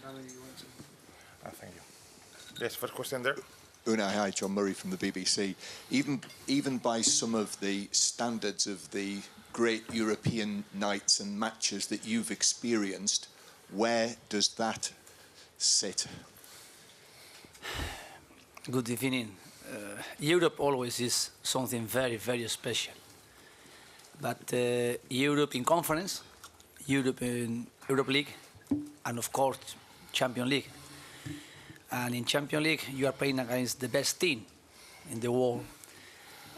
panel you want to. Thank you. Yes, first question there. Unai, hi, John Murray from the BBC. Even by some of the standards of the great European nights and matches that you've experienced, where does that sit? Good evening. Europe always is something very, very special. But Europe in conference, Europe in Europe League, and of course, Champions League. And in Champions League, you are playing against the best team in the world.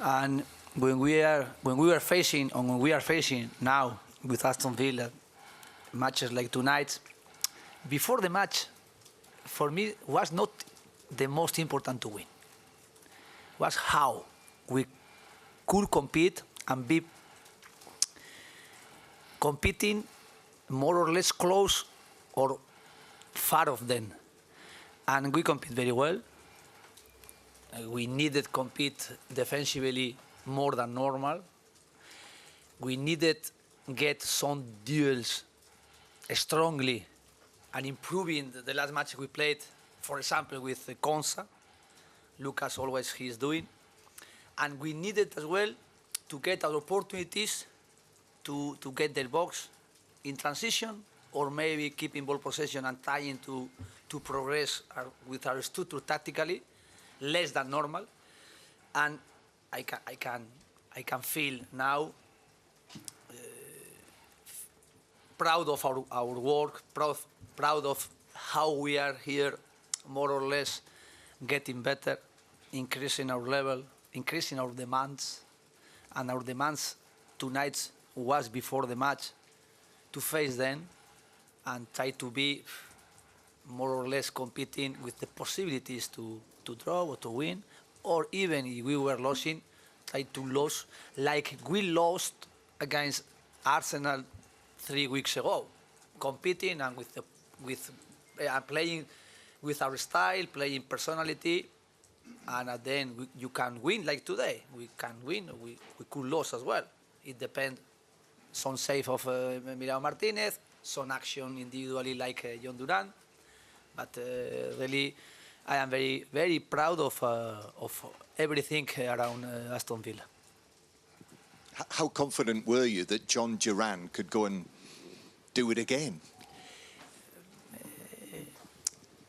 And when we are facing now with Aston Villa matches like tonight, before the match, for me, was not the most important to win. Was how we could compete and be competing more or less close or far of them. And we compete very well. We needed to compete defensively more than normal. We needed get some duels strongly and improving the last match we played, for example, with Konsa. Lucas always he is doing. And we needed as well to get our opportunities to get their box in transition or maybe keeping ball possession and trying to progress with our structure tactically, less than normal. And I can feel now proud of our work, proud of how we are here, more or less getting better, increasing our level, increasing our demands. And our demands tonight was before the match to face them and try to be more or less competing with the possibilities to draw or to win, or even if we were losing, try to lose like we lost against Arsenal 3 weeks ago, competing and playing with our style, playing personality, and then you can win like today. We can win, we could lose as well. It depends. Some save of Emiliano Martinez, some action individually like John Duran, but really I am very, very proud of everything around Aston Villa. How confident were you that John Duran could go and do it again?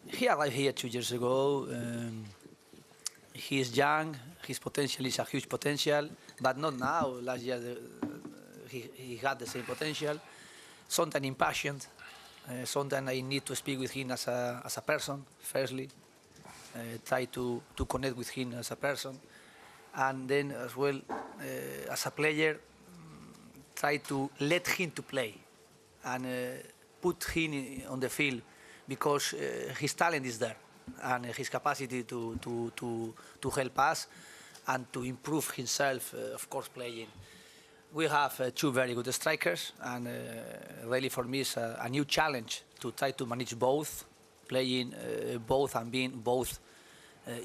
He arrived here 2 years ago. He is young. His potential is a huge potential, but not now. Last year he had the same potential. Sometimes impatient. Sometimes I need to speak with him as a person, firstly. Try to connect with him as a person. And then as well, as a player, try to let him to play and put him on the field because his talent is there and his capacity to help us and to improve himself, of course, playing. We have 2 very good strikers, and really for me it's a new challenge to try to manage both, playing both and being both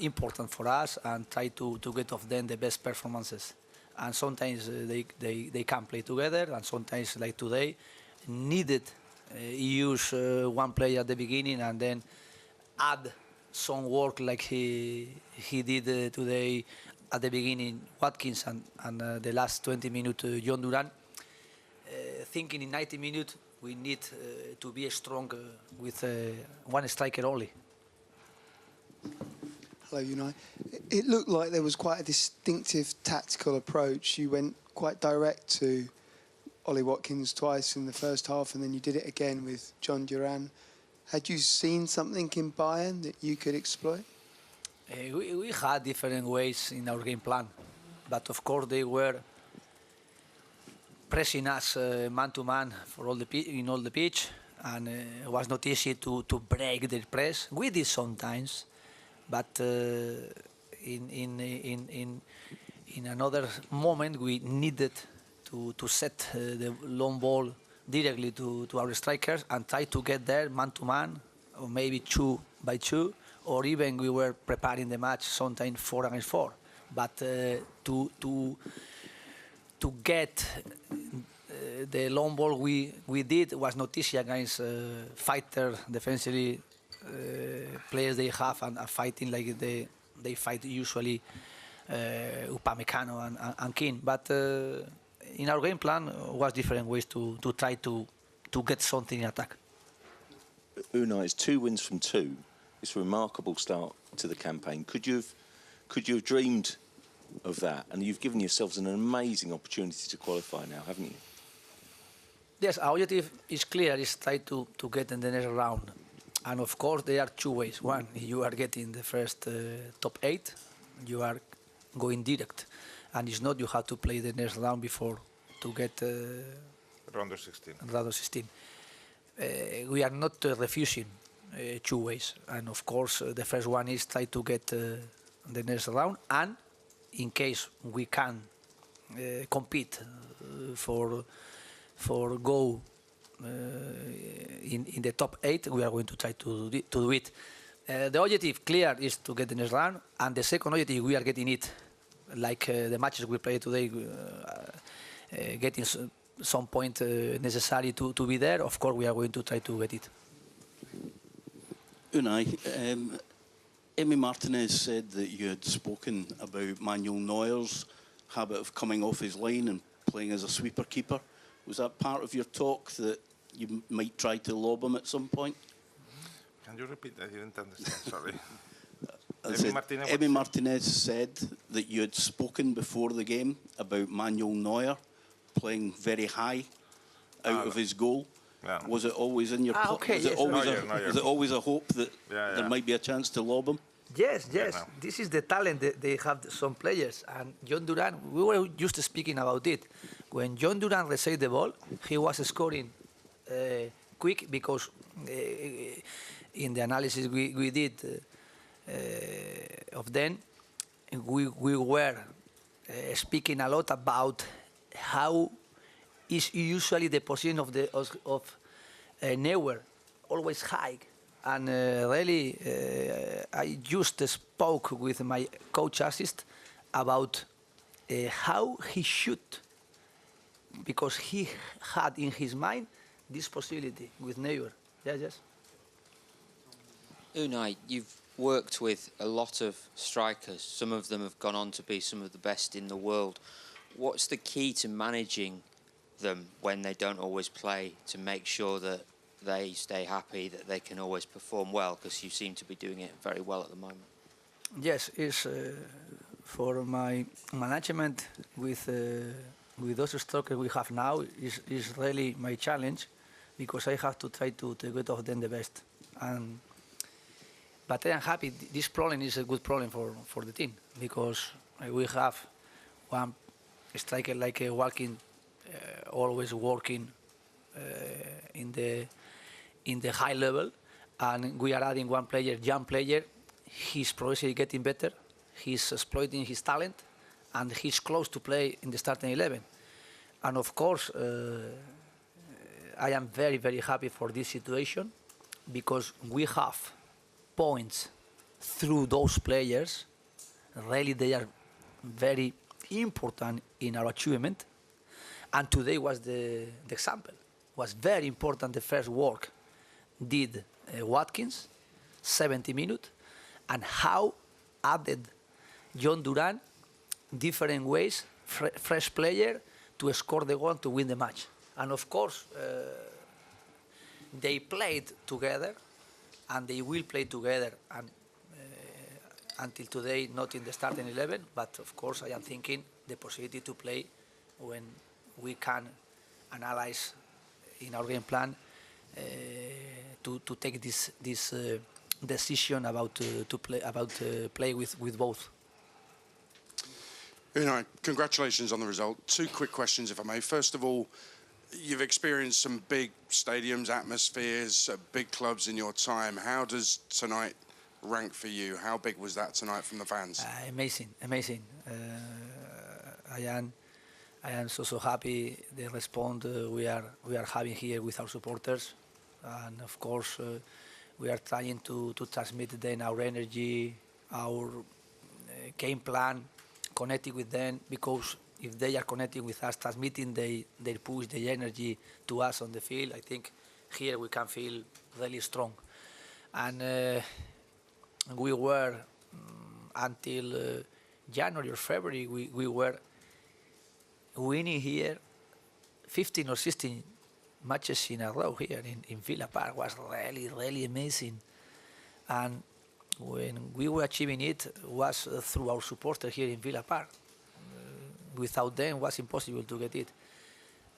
important for us and try to get of them the best performances. And sometimes they can play together, and sometimes, like today, needed use one player at the beginning and then add some work like he did today at the beginning, Watkins, and the last 20 minutes, John Duran. Thinking in 90 minutes, we need to be strong with one striker only. Hello, Unai. It looked like there was quite a distinctive tactical approach. You went quite direct to Ollie Watkins twice in the first half, and then you did it again with John Duran. Had you seen something in Bayern that you could exploit? We had different ways in our game plan, but of course they were pressing us man-to-man in all the pitch, and it was not easy to break their press. We did sometimes, but in another moment we needed to set the long ball directly to our strikers and try to get there man-to-man, or maybe 2 by 2, or even we were preparing the match sometimes 4 against 4. But to get the long ball we did was not easy against fighter defensively players they have and are fighting like they fight usually Upamecano and Keane. But in our game plan was different ways to try to get something in attack. Unai, it's 2 wins from 2. It's a remarkable start to the campaign. Could you have dreamed of that? And you've given yourselves an amazing opportunity to qualify now, haven't you? Yes, our objective is clear, is try to get in the next round. And of course, there are 2 ways. One, you are getting the first top 8, you are going direct. And it's not you have to play the next round before to get Round of 16. round of 16. We are not refusing 2 ways. And of course, the first one is try to get the next round. And in case we can compete for go in the top 8, we are going to try to do it. The objective clear is to get the next round, and the second objective we are getting it, like the matches we play today, getting some point necessary to be there. Of course, we are going to try to get it. Unai, Emi Martinez said that you had spoken about Manuel Neuer's habit of coming off his line and playing as a sweeper keeper. Was that part of your talk, that you might try to lob him at some point? Can you repeat? I didn't understand, sorry. Emi Martinez said that you had spoken before the game about Manuel Neuer playing very high out of his goal. Yeah. Was it always in your Okay, was, yes, it always Neuer. was it always a hope that Yeah. there might be a chance to lob him? Yes. no. This is the talent that they have, some players. And John Duran, we were just speaking about it. When John Duran received the ball, he was scoring quick because in the analysis we did of them, we were speaking a lot about how is usually the position of Neuer, always high. And really, I just spoke with my coach assist about how he should, because he had in his mind this possibility with Neuer. Yes. Unai, you've worked with a lot of strikers. Some of them have gone on to be some of the best in the world. What's the key to managing them when they don't always play, to make sure that they stay happy, that they can always perform well? Because you seem to be doing it very well at the moment. Yes, it's for my management with those strikers we have now is really my challenge, because I have to try to get of them the best. But I am happy. This problem is a good problem for the team, because we have one striker like walking, always working in the high level, and we are adding one player, young player. He's progressively getting better. He's exploiting his talent, and he's close to play in the starting 11. And of course, I am very, very happy for this situation, because we have points through those players. Really, they are very important in our achievement. And today was the example. Was very important. The first work did Watkins, 70 minutes, and how added John Duran different ways, fresh player, to score the goal to win the match. And of course, they played together, and they will play together, and until today, not in the starting 11, but of course I am thinking the possibility to play when we can analyze in our game plan to take this decision about play with both. Unai, congratulations on the result. 2 quick questions, if I may. First of all, you've experienced some big stadiums, atmospheres, big clubs in your time. How does tonight rank for you? How big was that tonight from the fans? Amazing. I am so happy the response we are having here with our supporters, and of course we are trying to transmit them our energy, our game plan, connecting with them, because if they are connecting with us, transmitting their push, their energy to us on the field, I think here we can feel really strong. And we were, until January or February, we were winning here 15 or 16 matches in a row here in Villa Park. Was really, really amazing. And when we were achieving it was through our supporters here in Villa Park. Without them, it was impossible to get it.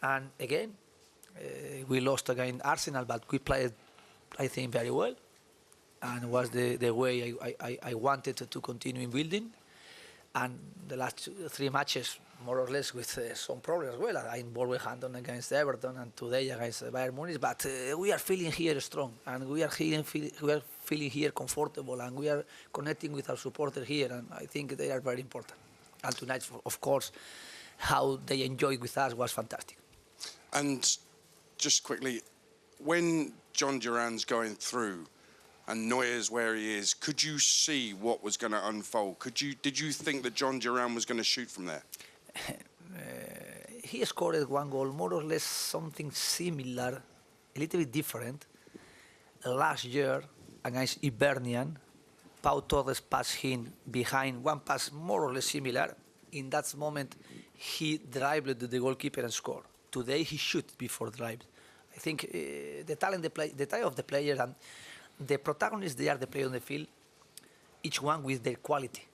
And again, we lost against Arsenal, but we played, I think, very well. And was the way I wanted to continue in building. And the last 3 matches, more or less, with some problems as well. I involved Wolverhampton against Everton and today against Bayern Munich. But we are feeling here strong, and we are feeling here comfortable, and we are connecting with our supporters here. And I think they are very important. And tonight, of course, how they enjoyed with us was fantastic. And just quickly, when John Duran's going through and Neuer's where he is, could you see what was going to unfold? Did you think that John Duran was going to shoot from there? He scored 1 goal, more or less something similar, a little bit different. Last year against Hibernian, Pau Torres passed him behind, one pass more or less similar. In that moment, he dribbled the goalkeeper and scored. Today, he shot before dribble. I think the talent of the player and the protagonists, they are the players on the field, each one with their quality.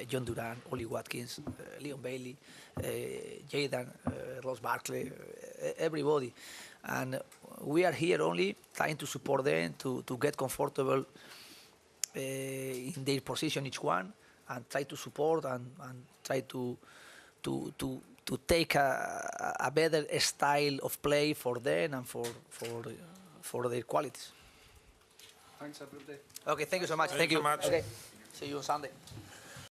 John Duran, Ollie Watkins, Leon Bailey, Jayden, Ross Barkley, everybody. And we are here only trying to support them, to get comfortable in their position, each one, and try to support and try to take a better style of play for them and for their qualities. Thanks, everybody. Okay, thank you so much. Thank you so much. Okay, see you on Sunday.